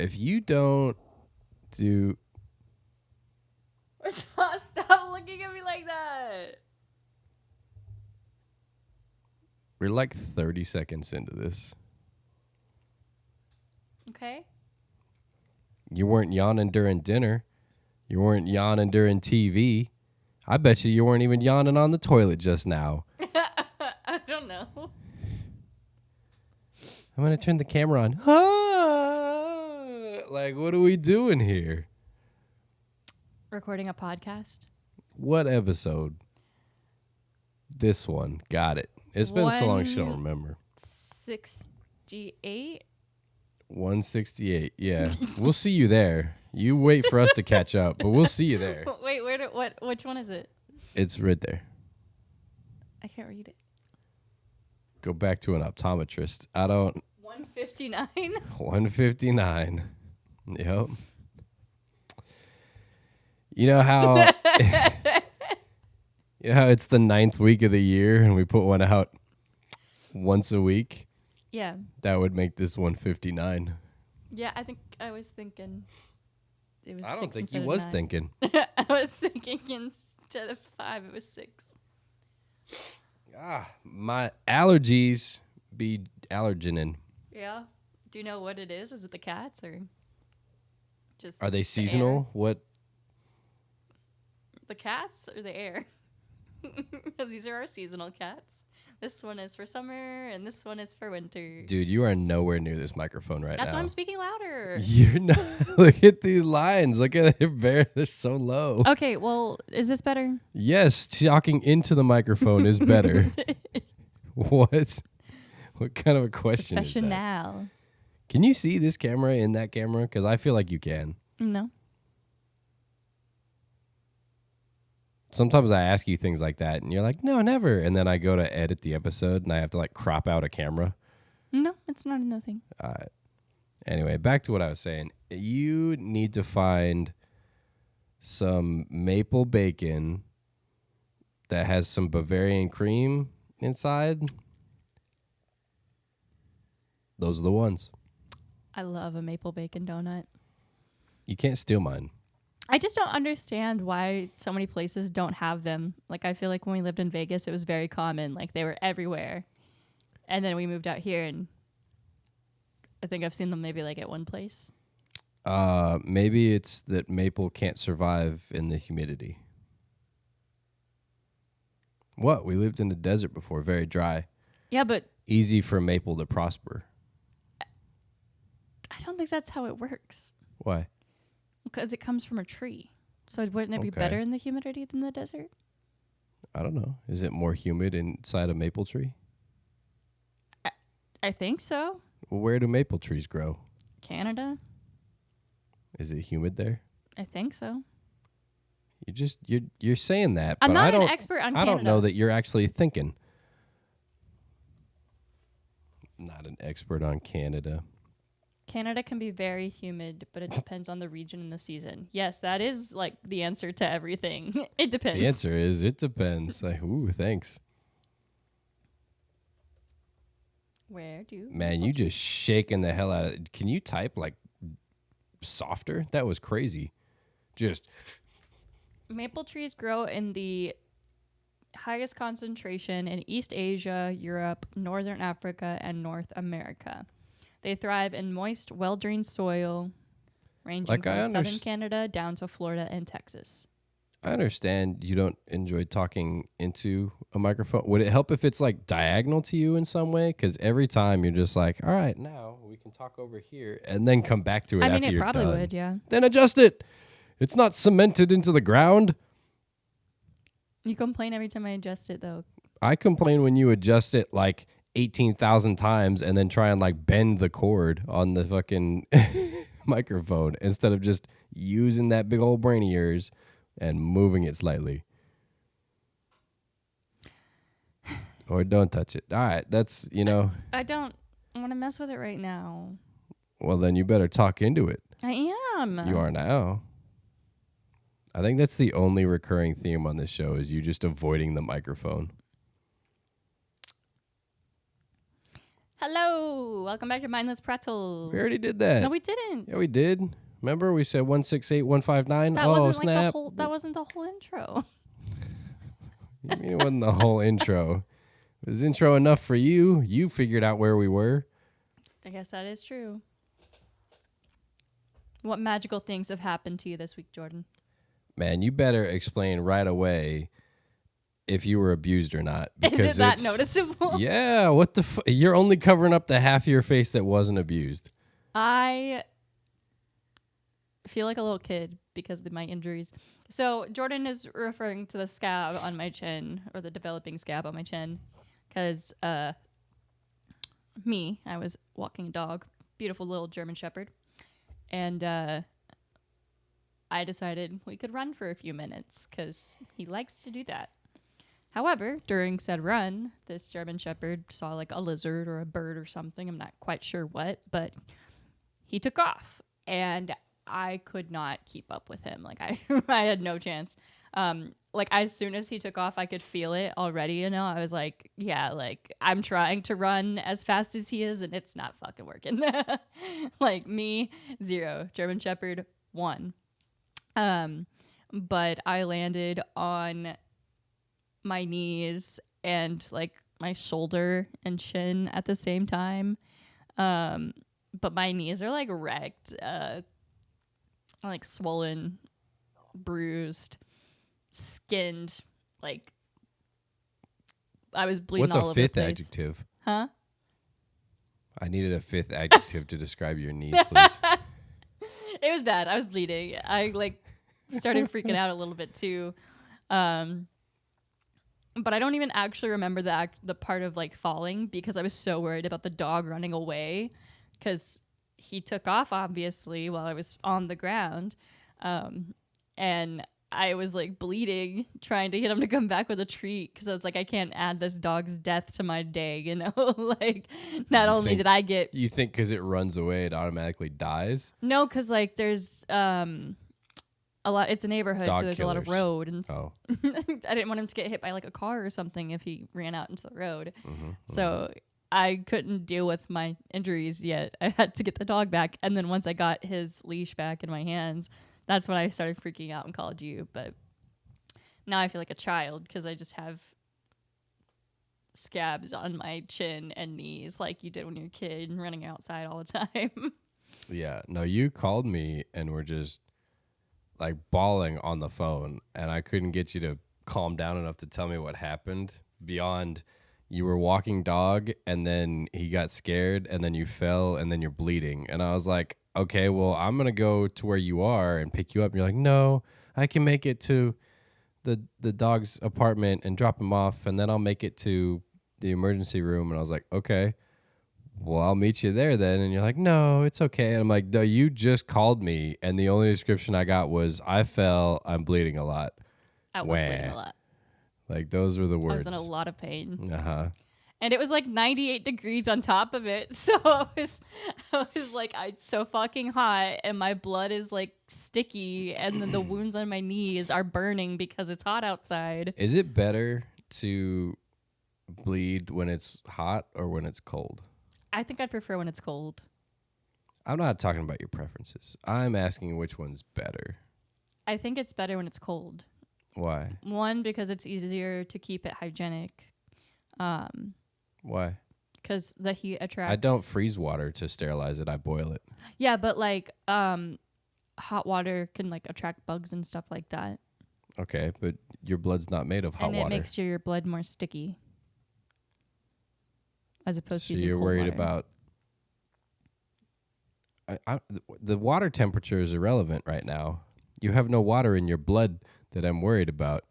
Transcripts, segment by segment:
If you don't do... Stop looking at me like that. We're like 30 seconds into this. Okay. You weren't yawning during dinner. You weren't yawning during TV. I bet you weren't even yawning on the toilet just now. I don't know. I'm going to turn the camera on. Like, what are we doing here? Recording a podcast. What episode? This one. Got it. It's been so long she don't remember. 68? 168. Yeah. We'll see you there. You wait for us to catch up, but we'll see you there. Wait, which one is it? It's right there. I can't read it. Go back to an optometrist. 159? 159. Yep. You know how it's the 9th week of the year and we put one out once a week? Yeah. That would make this 159. Yeah, I think I was thinking it was 6 I don't think instead you of was 9. thinking. I was thinking instead of 5, it was 6. My allergies be allergenin. Yeah. Do you know what it is? Is it the cats or just Are they the seasonal? air? What? The cats or the air? These are our seasonal cats. This one is for summer and this one is for winter. Dude, you are nowhere near this microphone right now. That's why I'm speaking louder. You're not. Look at these lines. Look at it. They're so low. Okay, well, is this better? Yes, talking into the microphone is better. What? What kind of a question is that? Professional. Can you see this camera in that camera? Because I feel like you can. No. Sometimes I ask you things like that, and you're like, no, never. And then I go to edit the episode, and I have to, like, crop out a camera. No, it's not in the thing. Anyway, back to what I was saying. You need to find some maple bacon that has some Bavarian cream inside. Those are the ones. I love a maple bacon donut. You can't steal mine. I just don't understand why so many places don't have them. Like, I feel like when we lived in Vegas, it was very common. Like, they were everywhere. And then we moved out here, and I think I've seen them maybe, like, at one place. Maybe it's that maple can't survive in the humidity. What? We lived in the desert before, very dry. Yeah, but Easy for maple to prosper. I don't think that's how it works. Why? Because it comes from a tree. So wouldn't it be better in the humidity than the desert? I don't know. Is it more humid inside a maple tree? I think so. Well, where do maple trees grow? Canada? Is it humid there? I think so. You're saying that, I'm but not I don't, an expert on Canada. I don't know that you're actually thinking. Not an expert on Canada. Canada can be very humid, but it depends on the region and the season. Yes, that is like the answer to everything. It depends. The answer is it depends. Like, ooh, thanks. Where do Man, you just shaking the hell out of it. Can you type like softer? That was crazy. Just maple trees grow in the highest concentration in East Asia, Europe, Northern Africa, and North America. They thrive in moist, well-drained soil, ranging from southern Canada down to Florida and Texas. I understand you don't enjoy talking into a microphone. Would it help if it's like diagonal to you in some way? Because every time you're just like, all right, now we can talk over here and then come back to it after you're done. I mean, it probably would, yeah. Then adjust it. It's not cemented into the ground. You complain every time I adjust it, though. I complain when you adjust it like 18,000 times and then try and like bend the cord on the fucking microphone instead of just using that big old brain of yours and moving it slightly. Or don't touch it. All right, that's, I don't want to mess with it right now. Well, then you better talk into it. I am. You are now. I think that's the only recurring theme on this show is you just avoiding the microphone. Hello. Hello, welcome back to Mindless Prattle. We already did that. No, we didn't. Yeah, we did. Remember, we said 168-159. That Oh, wasn't snap! like the whole. That wasn't the whole intro. You mean it wasn't the whole intro? It was intro enough for you. You figured out where we were. I guess that is true. What magical things have happened to you this week, Jordan? Man, you better explain right away if you were abused or not. Is it that noticeable? Yeah. What the? You're only covering up the half of your face that wasn't abused. I feel like a little kid because of my injuries. So Jordan is referring to the scab on my chin, or the developing scab on my chin, because I was walking a dog, beautiful little German Shepherd, and I decided we could run for a few minutes because he likes to do that. However, during said run, this German Shepherd saw like a lizard or a bird or something. I'm not quite sure what, but he took off, and I could not keep up with him. Like I had no chance. Like as soon as he took off, I could feel it already. You know, I was like, yeah, like I'm trying to run as fast as he is, and it's not fucking working. Like me, 0. German Shepherd, 1. But I landed on my knees and like my shoulder and chin at the same time. But my knees are like wrecked, like swollen, bruised, skinned, like I was bleeding all over the place. What's a 5th adjective? Huh? I needed a 5th adjective to describe your knees, please. It was bad. I was bleeding. I like started freaking out a little bit too. But I don't even actually remember the part of like falling because I was so worried about the dog running away because he took off obviously while I was on the ground. And I was like bleeding, trying to get him to come back with a treat because I was like, I can't add this dog's death to my day, you know? Like, not only did I get... You think because it runs away, it automatically dies? No, because like there's a lot. It's a neighborhood, Dog so there's killers. a lot of road, and I didn't want him to get hit by like a car or something if he ran out into the road. So I couldn't deal with my injuries yet. I had to get the dog back, and then once I got his leash back in my hands, that's when I started freaking out and called you. But now I feel like a child because I just have scabs on my chin and knees like you did when you were a kid and running outside all the time. Yeah. No, you called me and were just like bawling on the phone, and I couldn't get you to calm down enough to tell me what happened beyond you were walking dog and then he got scared and then you fell and then you're bleeding. And I was like, okay, well, I'm going to go to where you are and pick you up. And you're like, no, I can make it to the dog's apartment and drop him off, and then I'll make it to the emergency room. And I was like, okay, well, I'll meet you there then. And you're like, no, it's okay. And I'm like, no, you just called me, and the only description I got was, I fell, I'm bleeding a lot. I was bleeding a lot. Like, those were the words. I was in a lot of pain. Uh-huh. And it was like 98 degrees on top of it. So I was like, it's so fucking hot, and my blood is like sticky, and then the wounds on my knees are burning because it's hot outside. Is it better to bleed when it's hot or when it's cold? I think I'd prefer when it's cold. I'm not talking about your preferences. I'm asking which one's better. I think it's better when it's cold. Why? One, because it's easier to keep it hygienic. Why? Because the heat attracts. I don't freeze water to sterilize it. I boil it. Yeah, but like hot water can like attract bugs and stuff like that. Okay, but your blood's not made of hot water. And it makes your blood more sticky. As opposed to using you're cold worried water. about... the water temperature is irrelevant right now. You have no water in your blood that I'm worried about.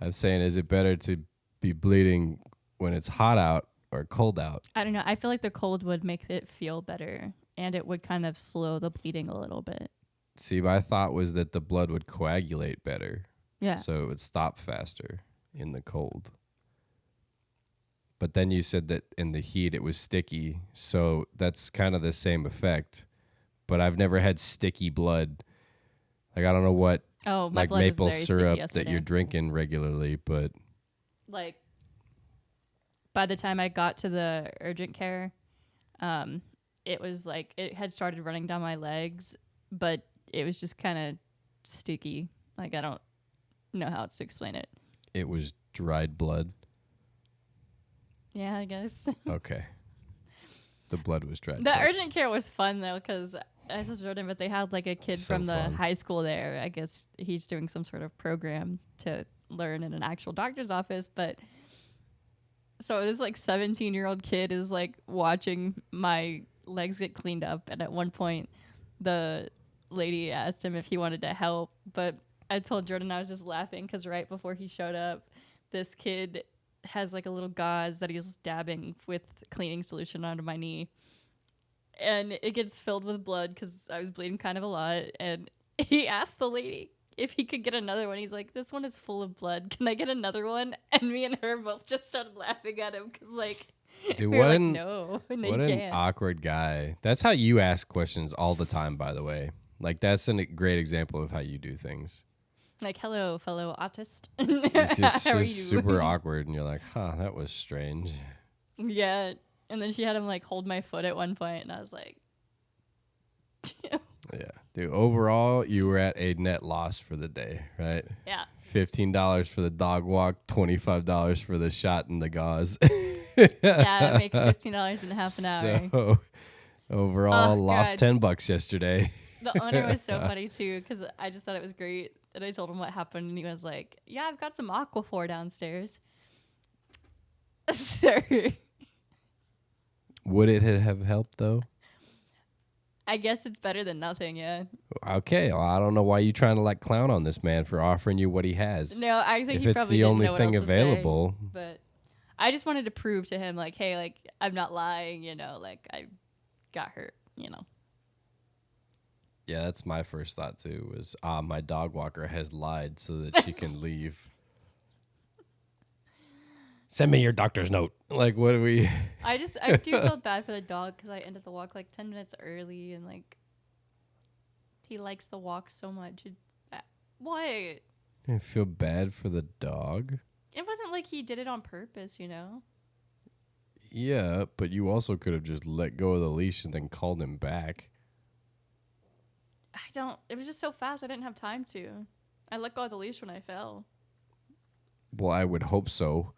I'm saying, is it better to be bleeding when it's hot out or cold out? I don't know. I feel like the cold would make it feel better, and it would kind of slow the bleeding a little bit. See, my thought was that the blood would coagulate better. Yeah. So it would stop faster in the cold. But then you said that in the heat it was sticky, so that's kind of the same effect. But I've never had sticky blood. Like, I don't know what my like blood maple was very syrup sticky yesterday. that you're drinking regularly, but like by the time I got to the urgent care, It was like it had started running down my legs, but it was just kind of sticky. Like I don't know how else to explain it. It was dried blood. Yeah, I guess. Okay. The blood was dried. The folks. urgent care was fun though, because I told Jordan, but they had like a kid So from the fun. high school there. I guess he's doing some sort of program to learn in an actual doctor's office. But so this like 17-year-old kid is like watching my legs get cleaned up, and at one point, the lady asked him if he wanted to help, but I told Jordan I was just laughing because right before he showed up, this kid has like a little gauze that he's dabbing with cleaning solution onto my knee, and it gets filled with blood because I was bleeding kind of a lot. And he asked the lady if he could get another one. He's like, "This one is full of blood. Can I get another one?" And me and her both just started laughing at him because like Dude, we were what like, an "No, no, what you an can't." awkward guy. That's how you ask questions all the time, by the way. Like that's a great example of how you do things. Like, "Hello, fellow autist. It's just How are you?" super awkward, and you're like, "Huh, that was strange." Yeah. And then she had him like hold my foot at one point, and I was like, Yeah, dude. Overall, you were at a net loss for the day, right? yeah. $15 for the dog walk, $25 for the shot and the gauze. Yeah, I make $15 in half an hour. So overall, Oh, lost God. $10 yesterday. The owner was so funny too, because I just thought it was great. And I told him what happened, and he was like, "Yeah, I've got some Aquaphor downstairs." Sir, Would it have helped though? I guess it's better than nothing, yeah. Okay, well, I don't know why you trying to like clown on this man for offering you what he has. No, I think If he it's probably the didn't only know what thing else to available, say, but I just wanted to prove to him, like, hey, like, I'm not lying, like, I got hurt. yeah, that's my first thought too. Was my dog walker has lied so that she can leave. Send me your doctor's note. Like, what do we? I do feel bad for the dog because I ended the walk like 10 minutes early, and like he likes the walk so much. What? I feel bad for the dog. It wasn't like he did it on purpose. Yeah, but you also could have just let go of the leash and then called him back. It was just so fast. I didn't have time to. I let go of the leash when I fell. Well, I would hope so.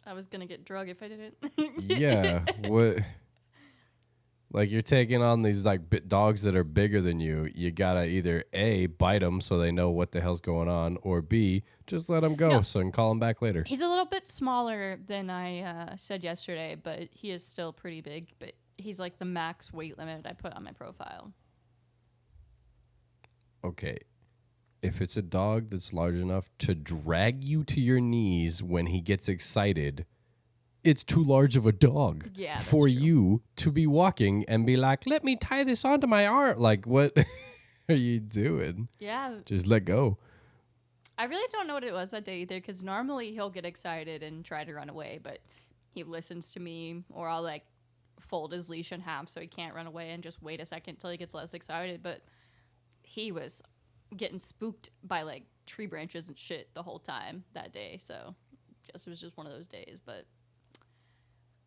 I was gonna get drug if I didn't. Yeah, what? Like you're taking on these like dogs that are bigger than you. You gotta either A, bite them so they know what the hell's going on, or B, just let them go No. so you can call them back later. He's a little bit smaller than I said yesterday, but he is still pretty big. But he's like the max weight limit I put on my profile. Okay, if it's a dog that's large enough to drag you to your knees when he gets excited, it's too large of a dog Yeah, that's for true. you to be walking and be like, let me tie this onto my arm. Like, what are you doing? Yeah, Just let go. I really don't know what it was that day either, because normally he'll get excited and try to run away, but he listens to me, or I'll like fold his leash in half so he can't run away and just wait a second till he gets less excited. But he was getting spooked by like tree branches and shit the whole time that day, so I guess it was just one of those days. But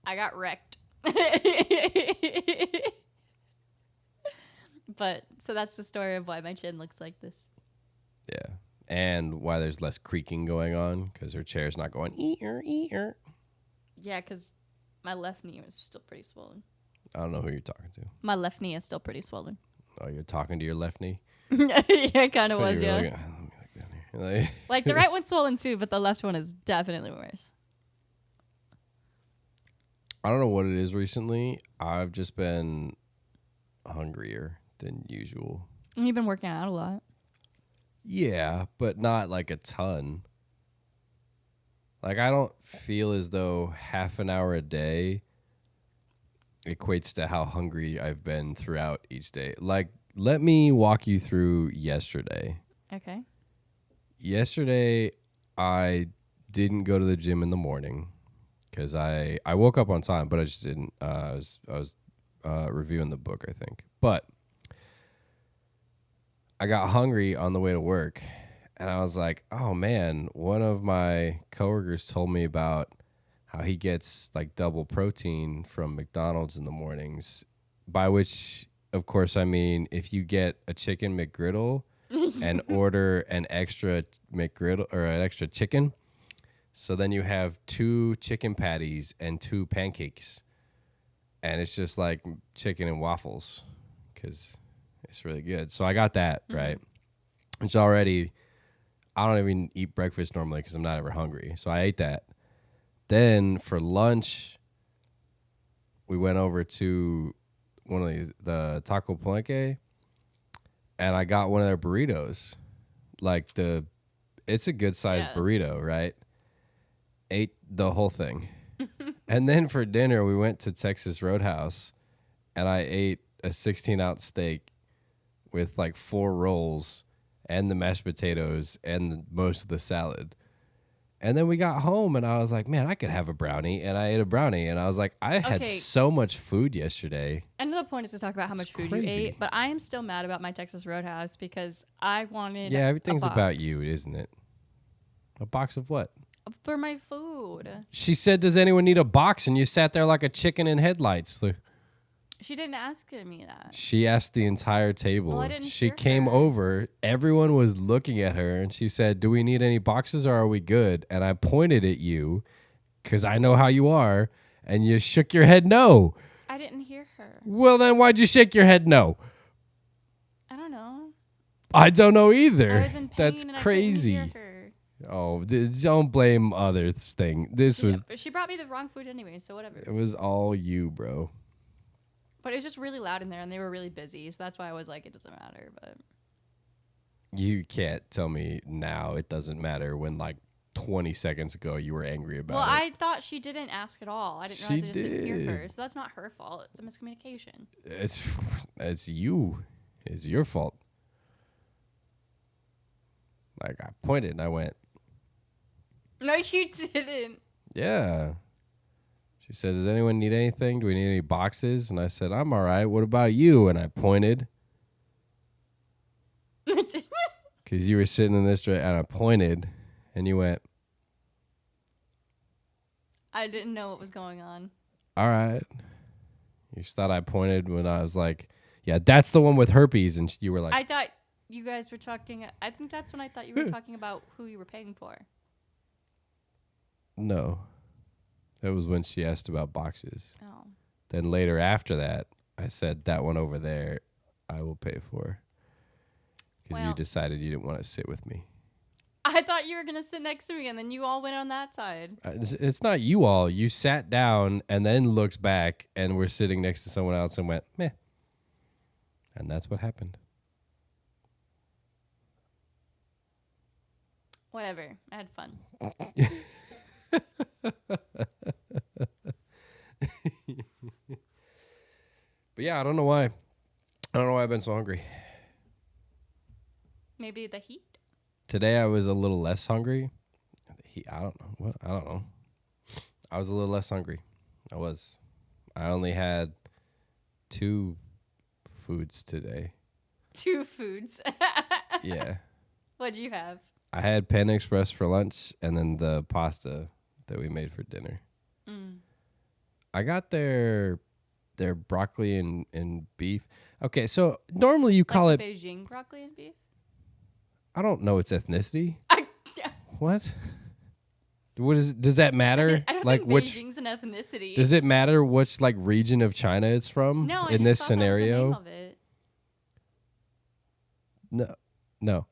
I got wrecked. But so that's the story of why my chin looks like this. Yeah. And why there's less creaking going on because her chair's not going ee-er, ee-er. Yeah, because my left knee was still pretty swollen. I don't know who you're talking to. My left knee is still pretty swollen. Oh, you're talking to your left knee? Yeah, it kind of So was, you were yeah. looking- let me look down here. Like- Like the right one's swollen too, but the left one is definitely worse. I don't know what it is recently. I've just been hungrier than usual. And you've been working out a lot. Yeah, but not like a ton. Like I don't feel as though half an hour a day equates to how hungry I've been throughout each day. Like, let me walk you through yesterday. Okay. Yesterday, I didn't go to the gym in the morning because I woke up on time, but I just didn't. I was reviewing the book, I think. But I got hungry on the way to work, and I was like, oh, man, one of my coworkers told me about how he gets like double protein from McDonald's in the mornings, by which, of course, I mean if you get a chicken McGriddle and order an extra McGriddle or an extra chicken, so then you have 2 chicken patties and 2 pancakes, and it's just like chicken and waffles because it's really good. So I got that, right? Which already, I don't even eat breakfast normally because I'm not ever hungry. So I ate that. Then for lunch, we went over to one of the Taco Palenque, and I got one of their burritos. Like it's a good sized burrito, right? Ate the whole thing. And then for dinner, we went to Texas Roadhouse, and I ate a 16-ounce steak with like 4 rolls and the mashed potatoes and most of the salad. And then we got home, and I was like, man, I could have a brownie. And I ate a brownie, and I was like, I had so much food yesterday. And the point is to talk about how much food you ate, but I am still mad about my Texas Roadhouse because I wanted everything's a box. about you, isn't it? A box of what? For my food. She said, does anyone need a box? And you sat there like a chicken in headlights. She didn't ask me that. She asked the entire table. Well, I didn't she hear came her. over. Everyone was looking at her, and she said, do we need any boxes or are we good? And I pointed at you because I know how you are, and you shook your head no. I didn't hear her. Well, then why'd you shake your head no? I don't know. I don't know either. I was in pain That's and crazy. I couldn't hear her. Oh, don't blame others thing. She brought me the wrong food anyway, so whatever. It was all you, bro. But it was just really loud in there, and they were really busy, so that's why I was like, it doesn't matter. But you can't tell me now it doesn't matter when like 20 seconds ago you were angry about it. Well, I thought she didn't ask at all. I didn't realize I just didn't hear her, so that's not her fault. It's a miscommunication. It's you. It's your fault. Like I pointed and I went, no, you didn't. yeah. She said, does anyone need anything? Do we need any boxes? And I said, I'm all right. What about you? And I pointed. Because you were sitting in this and I pointed, and you went, I didn't know what was going on. all right. You just thought I pointed when I was like, yeah, that's the one with herpes. And you were like, I thought you guys were talking. I think that's when I thought you were talking about who you were paying for. no. That was when she asked about boxes. Oh. Then later after that, I said, that one over there, I will pay for. Because you decided you didn't want to sit with me. I thought you were going to sit next to me, and then you all went on that side. It's not you all. You sat down and then looked back and were sitting next to someone else and went, meh. And that's what happened. Whatever. I had fun. But yeah, I don't know why. I don't know why I've been so hungry. Maybe the heat? Today I was a little less hungry. I don't know. What? I don't know. I was a little less hungry. I only had 2 foods today. 2 foods. Yeah. What'd you have? I had Panda Express for lunch and then the pasta that we made for dinner. I got their broccoli and beef. Okay, so normally you call it Beijing broccoli and beef? I don't know its ethnicity. What? Does that matter? I don't like think Beijing's an ethnicity. Does it matter which like region of China it's from? No, in this scenario. That was the name of it. No.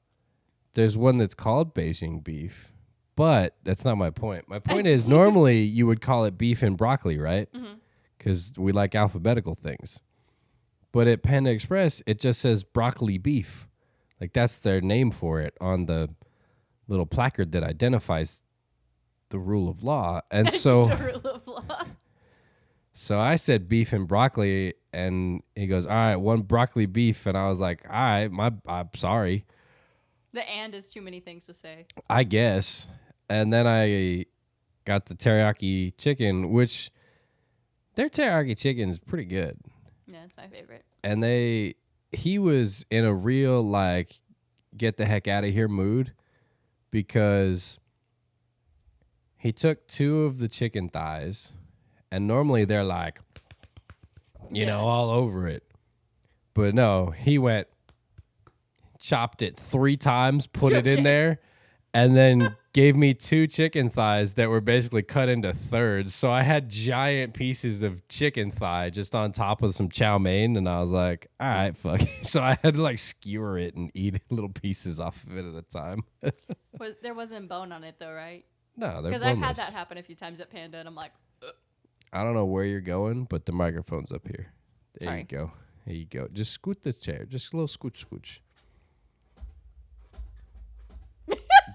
There's one that's called Beijing beef, but that's not my point. My point is normally you would call it beef and broccoli, right? Because we like alphabetical things. But at Panda Express, it just says broccoli beef. Like that's their name for it on the little placard that identifies the rule of law. And so the rule of law. So I said beef and broccoli, and he goes, all right, 1 broccoli beef. And I was like, all right, I'm sorry. The and is too many things to say. I guess. And then I got the teriyaki chicken, which their teriyaki chicken is pretty good. Yeah, it's my favorite. And he was in a real like get the heck out of here mood because he took 2 of the chicken thighs, and normally they're like, you know, all over it. But no, he went, chopped it 3 times, put it in there, and then gave me 2 chicken thighs that were basically cut into thirds. So I had giant pieces of chicken thigh just on top of some chow mein, and I was like, all right, fuck it. So I had to like skewer it and eat little pieces off of it at a time. There wasn't bone on it though, right? No, they're because I've had boneless. that happen a few times at Panda, and I'm like, I don't know where you're going, but the microphone's up here. There Sorry. you go. There you go. Just scoot the chair. Just a little scooch, scooch.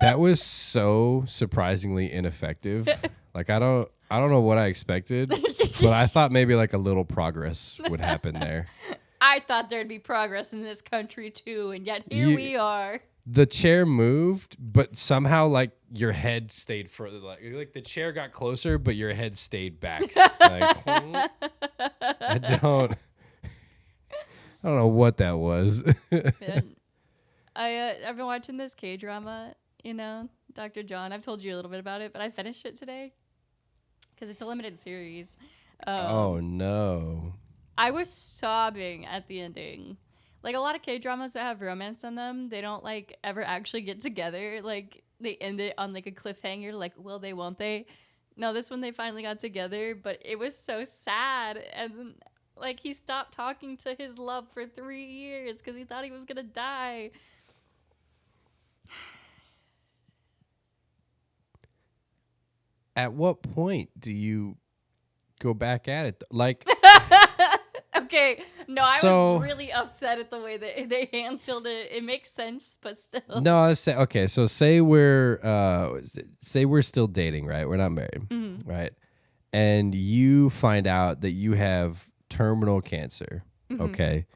That was so surprisingly ineffective. Like I don't know what I expected, but I thought maybe like a little progress would happen there. I thought there'd be progress in this country too, and yet here we are. The chair moved, but somehow like your head stayed further. Like the chair got closer, but your head stayed back. Like, I don't know what that was. Man. I've been watching this K-drama, you know, Dr. John. I've told you a little bit about it, but I finished it today because it's a limited series. Oh no. I was sobbing at the ending. Like a lot of K-dramas that have romance in them, they don't like ever actually get together. Like they end it on like a cliffhanger, like will they, won't they? No, this one they finally got together, but it was so sad. And like he stopped talking to his love for 3 years because he thought he was gonna die. At what point do you go back at it? Like, Okay, no, I So- was really upset at the way that they handled it. It makes sense, but still. no, I say okay. So say we're still dating, right? We're not married, right? And you find out that you have terminal cancer, okay?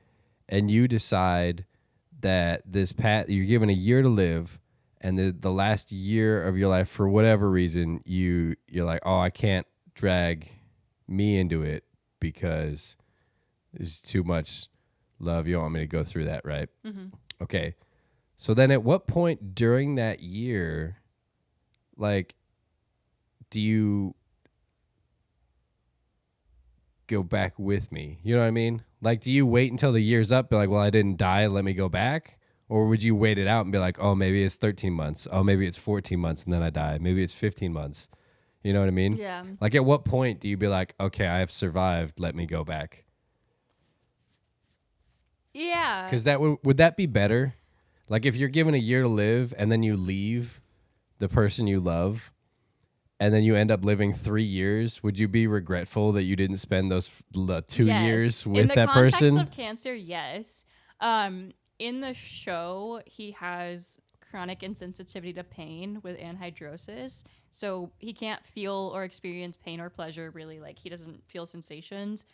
And you decide that you're given a year to live, and the last year of your life, for whatever reason, you're like, oh, I can't drag me into it because there's too much love. You don't want me to go through that, right? Okay. So then at what point during that year, like, do you go back with me? You know what I mean? Like, do you wait until the year's up, be like, well, I didn't die, let me go back? Or would you wait it out and be like, oh, maybe it's 13 months. Oh, maybe it's 14 months and then I die. Maybe it's 15 months. You know what I mean? Yeah. Like, at what point do you be like, okay, I have survived, let me go back? Yeah. Because would that be better? Like, if you're given a year to live and then you leave the person you love and then you end up living 3 years, would you be regretful that you didn't spend those 2 years with that person? In the context of cancer, yes. In the show, he has chronic insensitivity to pain with anhidrosis. So he can't feel or experience pain or pleasure, really. Like, he doesn't feel sensations.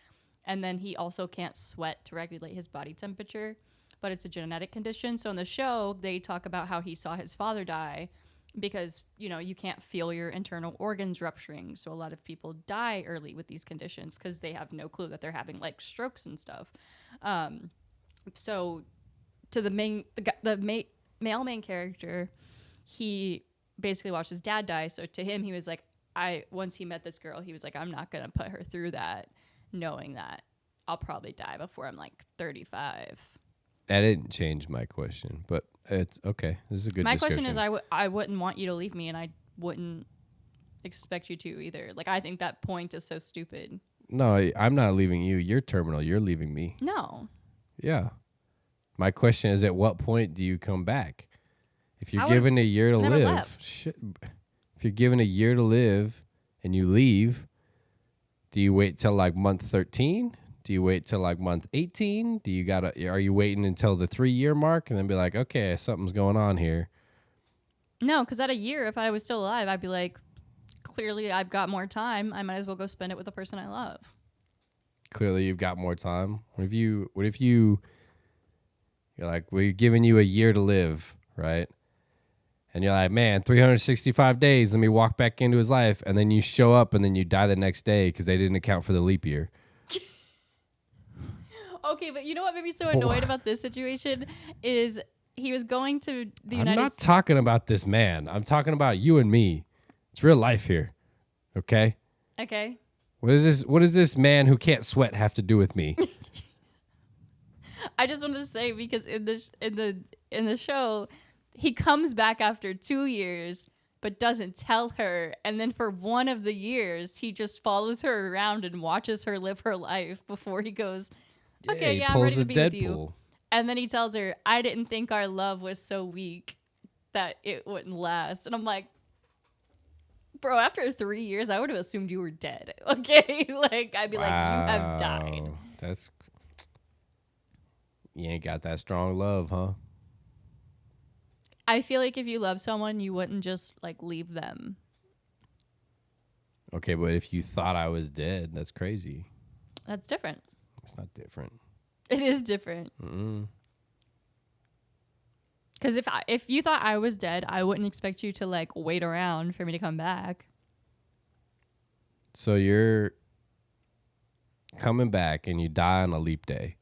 And then he also can't sweat to regulate his body temperature. But it's a genetic condition. So in the show, they talk about how he saw his father die because, you know, you can't feel your internal organs rupturing. So a lot of people die early with these conditions because they have no clue that they're having, like, strokes and stuff. So to the male main character, he basically watched his dad die. So to him, he was like, once he met this girl, he was like, I'm not going to put her through that, knowing that I'll probably die before I'm like 35. That didn't change my question, but it's okay. This is a good My description. question is, I wouldn't want you to leave me, and I wouldn't expect you to either. Like, I think that point is so stupid. No, I'm not leaving you. You're terminal. You're leaving me. No. Yeah. My question is, at what point do you come back? If you're I given a year to never live, left. if you're given a year to live and you leave, do you wait till like month 13? Do you wait till like month 18? Are you waiting until the 3-year mark and then be like, okay, something's going on here? No, because at a year, if I was still alive, I'd be like, clearly I've got more time. I might as well go spend it with the person I love. Clearly you've got more time. What if you're like, we're giving you a year to live, right? And you're like, man, 365 days, let me walk back into his life. And then you show up and then you die the next day because they didn't account for the leap year. Okay, but you know what made me so annoyed about this situation is he was going to the United I'm not States. talking about this man. I'm talking about you and me It's real life here. Okay? Okay. What does this man who can't sweat have to do with me? I just wanted to say because in the show, he comes back after 2 years but doesn't tell her, and then for one of the years he just follows her around and watches her live her life before he goes, okay, he yeah, I'm ready pulls to a be with you. Deadpool. And then he tells her, I didn't think our love was so weak that it wouldn't last. And I'm like, bro, after 3 years, I would have assumed you were dead. Okay? Like, I'd be like, you have died. That's you ain't got that strong love, huh? I feel like if you love someone, you wouldn't just like leave them. Okay, but if you thought I was dead, that's crazy. That's different. It's not different. It is different. Because if you thought I was dead, I wouldn't expect you to like wait around for me to come back. So you're coming back and you die on a leap day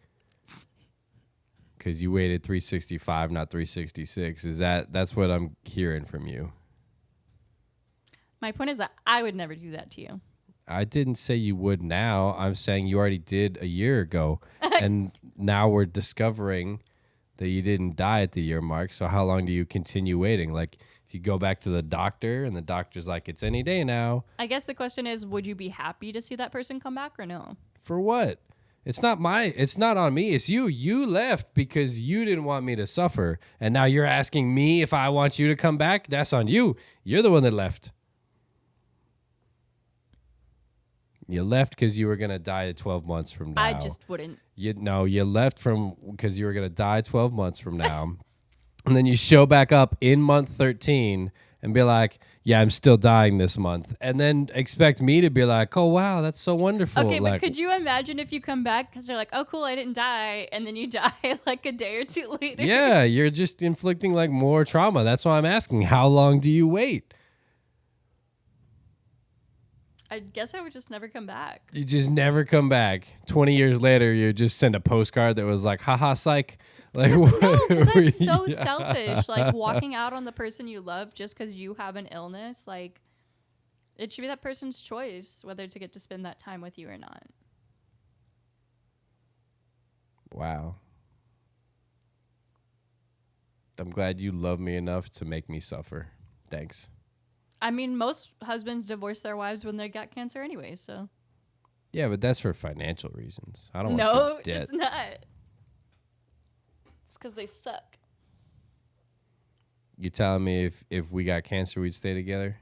because you waited 365, not 366. That's what I'm hearing from you? My point is that I would never do that to you. I didn't say you would now. I'm saying you already did a year ago. And now we're discovering that you didn't die at the year mark. So how long do you continue waiting? Like if you go back to the doctor and the doctor's like, it's any day now. I guess the question is, would you be happy to see that person come back or no? For what? It's not on me. It's you. You left because you didn't want me to suffer. And now you're asking me if I want you to come back. That's on you. You're the one that left. You left because you were going to die 12 months from now. I just wouldn't. You left because you were going to die 12 months from now. And then you show back up in month 13 and be like, yeah, I'm still dying this month. And then expect me to be like, oh, wow, that's so wonderful. Okay, like, but could you imagine if you come back because they're like, oh, cool, I didn't die. And then you die like a day or two later. Yeah, you're just inflicting like more trauma. That's why I'm asking, how long do you wait? I guess I would just never come back. You just never come back. 20 years later, you just send a postcard that was like, haha, psych. Like, because that's so selfish. Like walking out on the person you love just because you have an illness. Like it should be that person's choice whether to get to spend that time with you or not. Wow. I'm glad you love me enough to make me suffer. Thanks. I mean, most husbands divorce their wives when they got cancer anyway, so. Yeah, but that's for financial reasons. I don't want your debt. No, it's not. It's because they suck. You telling me if we got cancer, we'd stay together?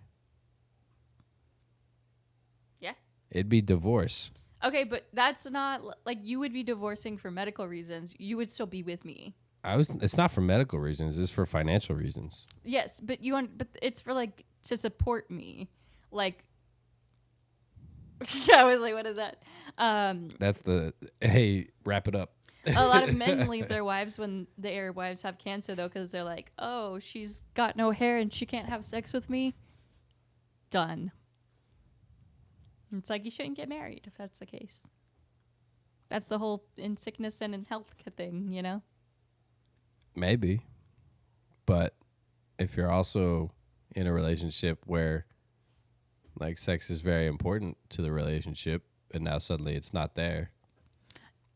Yeah. It'd be divorce. Okay, but that's not, like, you would be divorcing for medical reasons. You would still be with me. It's not for medical reasons. It's for financial reasons. Yes, but but it's for, like, to support me. Like, I was like, what is that? That's hey, wrap it up. A lot of men leave their wives when their wives have cancer, though, because they're like, oh, she's got no hair and she can't have sex with me. Done. It's like, you shouldn't get married if that's the case. That's the whole in sickness and in health thing, you know? Maybe. But if you're also in a relationship where like sex is very important to the relationship and now suddenly it's not there.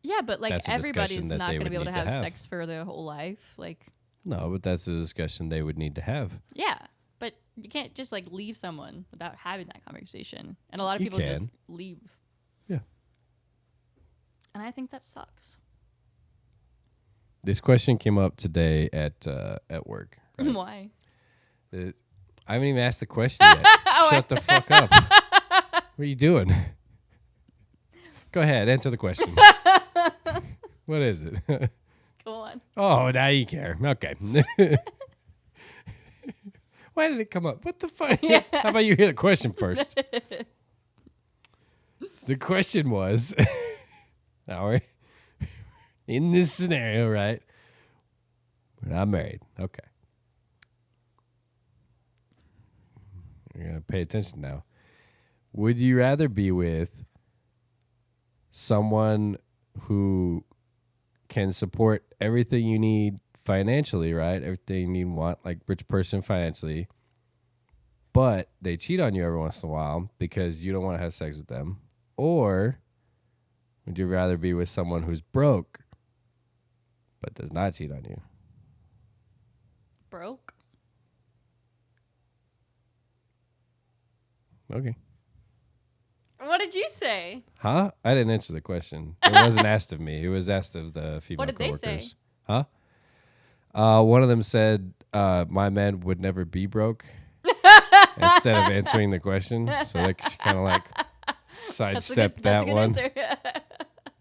Yeah, but like everybody's not going to be able to have have sex for their whole life. Like, no, but that's a discussion they would need to have. Yeah, but you can't just like leave someone without having that conversation. And a lot of people just leave. Yeah. And I think that sucks. This question came up today at work. Right? Why? I haven't even asked the question yet. Shut the fuck up. What are you doing? Go ahead, answer the question. What is it? Go on. Oh, now you care. Okay. Why did it come up? What the fuck? Yeah. How about you hear the question first? The question was, now we're in this scenario, right? We're not married. Okay. You're going to pay attention now. Would you rather be with someone who can support everything you need financially, right? Everything you want, like rich person financially, but they cheat on you every once in a while because you don't want to have sex with them? Or would you rather be with someone who's broke but does not cheat on you? Broke. Okay. What did you say? Huh? I didn't answer the question. It wasn't asked of me. It was asked of the female What did they coworkers. say? Huh? One of them said, my man would never be broke instead of answering the question. So like she kind of like sidestepped That's a that good one. answer.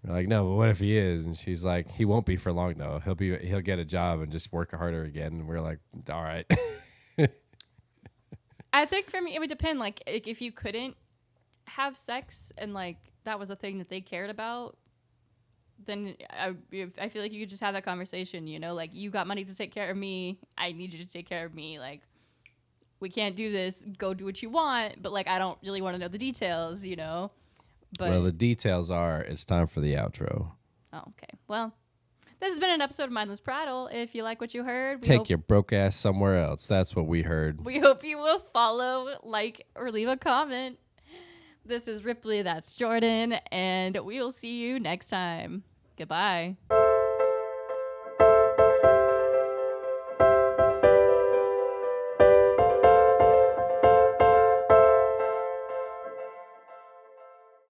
We're like, no, but what if he is? And she's like, he won't be for long though. He'll get a job and just work harder again. And we're like, all right. I think for me, it would depend. Like, if you couldn't have sex and like that was a thing that they cared about, then I feel like you could just have that conversation. You know, like you got money to take care of me. I need you to take care of me. Like, we can't do this. Go do what you want. But like, I don't really want to know the details. You know. But Well, the details are it's time for the outro. oh, okay. Well, this has been an episode of Mindless Prattle. If you like what you heard, Take your broke ass somewhere else. That's what we heard. we hope you will follow, like, or leave a comment. This is Ripley. That's Jordan. And we will see you next time. Goodbye.